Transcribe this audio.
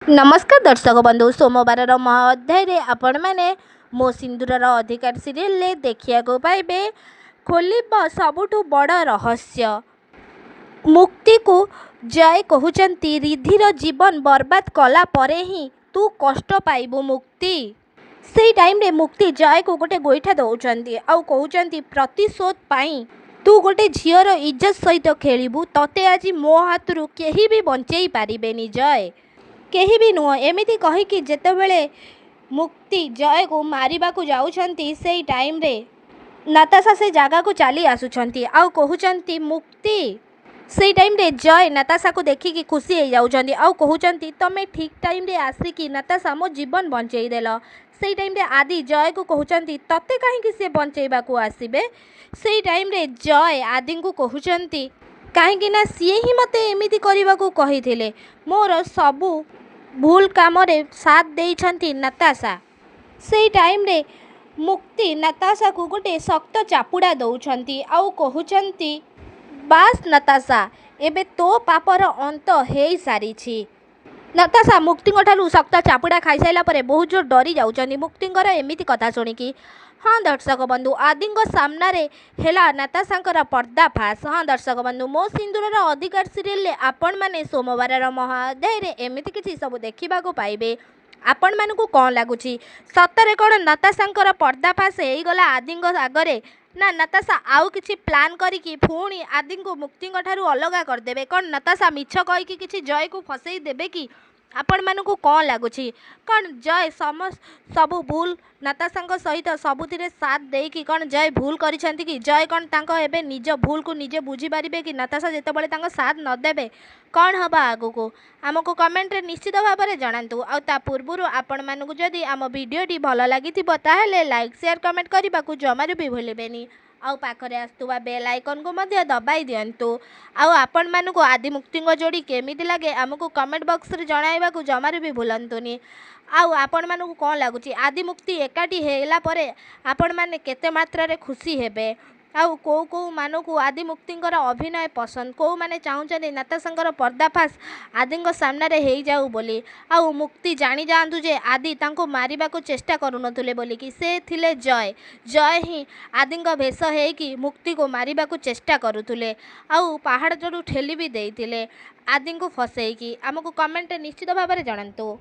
नमस्कार दर्शक बंधु सोमवार अध्याय आपण मैंने मो सिंदूरर अधिकार सीरियल देखिया पाइबे खोलिब सबुठु बड़ रहस्य। मुक्ति को जय कहउचंती रिधिर जीवन बर्बाद कला परे ही तू कष्ट पाइबु मुक्ति। से टाइम रे मुक्ति जय को गोटे गोईठा दौरान आउ कहउचंती प्रतिशोध पाई तू गोटे झीर इज्जत सहित खेलबू तते आज मो हाथरू केही भी बंचई पारिबेनी जय केही भी नुह एमिति कहिकी जेतेबेले मुक्ति जय को मारिबा को जाउछंती से टाइम रे नाताशा से जगह को चली आसुछंती आउ कहउचंती मुक्ति से टाइम रे जय नाताशा को देखिकी खुशी हो जाउछंती आउ कहउचंती तमे ठीक टाइम रे आसिकी नाताशा मो जीवन बंचई देल। से टाइम रे आदि जय को कहउचंती तते काहेकि से बंचेबा को आसीबे। से टाइम रे जय आदि को कहउचंती काहेकि ना सी ही मते एमिति करबा को कहिथिले मोर सबू भूल काम रे साथ देइछंती नाताशा। से टाइम रे मुक्ति नाताशा को गोटे शक्त चापुड़ा दौछंती आउ कहउचंती बास नाताशा एबे तो पापर अंत हेई सारिछि। नाताशा मुक्ति शक्त चापुड़ा खाई साइला परे बहुत जोर डरी जाउछंती मुक्तिंकर एमिति कथा शुणिकी। हाँ दर्शक बंधु आदि सामना रे हेला नाताशांकर पर्दाफाश। हाँ दर्शक बंधु मो सिंदूरर अधिकार सीरियल आपण माने सोमवार महाअध्याय रे एमिति किछि सब देखिबा को पाइबे। आपण मानकु कौन लगुछि सतरे कौन नाताशांकर पर्दाफाश हो गला आदि आगरे ना नाताशा आउ किछि प्लान करिकी पुणी आदि को मुक्तिंग ठारू अलगा करदेबे। कौन नाताशा मिछ कहिकी किछि जय को फसई देबे कि आपण मानकु कौन लगुछि कौन जय सबु भूल नाताशांक सहित सबुथिरे साथ देकी कौन जय भूल करिसेंती कि जय कौन तांको एबे निज भूल को निजे बुझी पारिबे कि नाताशा जेतेबेले तांको साथ न देबे कौन हबा आगुको आमको कमेंट रे निश्चित भाव में जणांतु। आ ता पूर्वरु आपण मानकु जदि आम वीडियोटी भल लागिथिबो ताहेले लाइक शेयर कमेंट करबाकू जमारू भी भूलिबेनी आउ पाखरे आस्तुवा बेल आइकन को मध्य दबाई दियंतु। आउ आपण मानकु आदि मुक्तिंग जोड़ी केमिति लागे आमको कमेंट बॉक्स रे जणाइबाकू जमारू भी भूलंतुनी। आउ आपण मानकु कोन लागुची आदि मुक्ति एकाठी हेला परे आपण माने केते मात्रा रे खुशी हेबे आउ को मानकु आदि मुक्तिंकर अभिनय पसंद को माने चाहुचंदी नाताशांकर पर्दाफाश आदि सामना रे हेई जाऊ बोली आउ मुक्ति जानी जांतु जे आदि तांको मारिबा को चेष्टा करूनथुले बोली कि से थिले जय जय ही आदि भेष हेकी मुक्ति को मारिबा को चेष्टा करूथुले आउ पहाड़ जोड़ू ठेली भी देइथिले आदि को फसेईकी आमको कमेंट निश्चित भाव में जणांतु।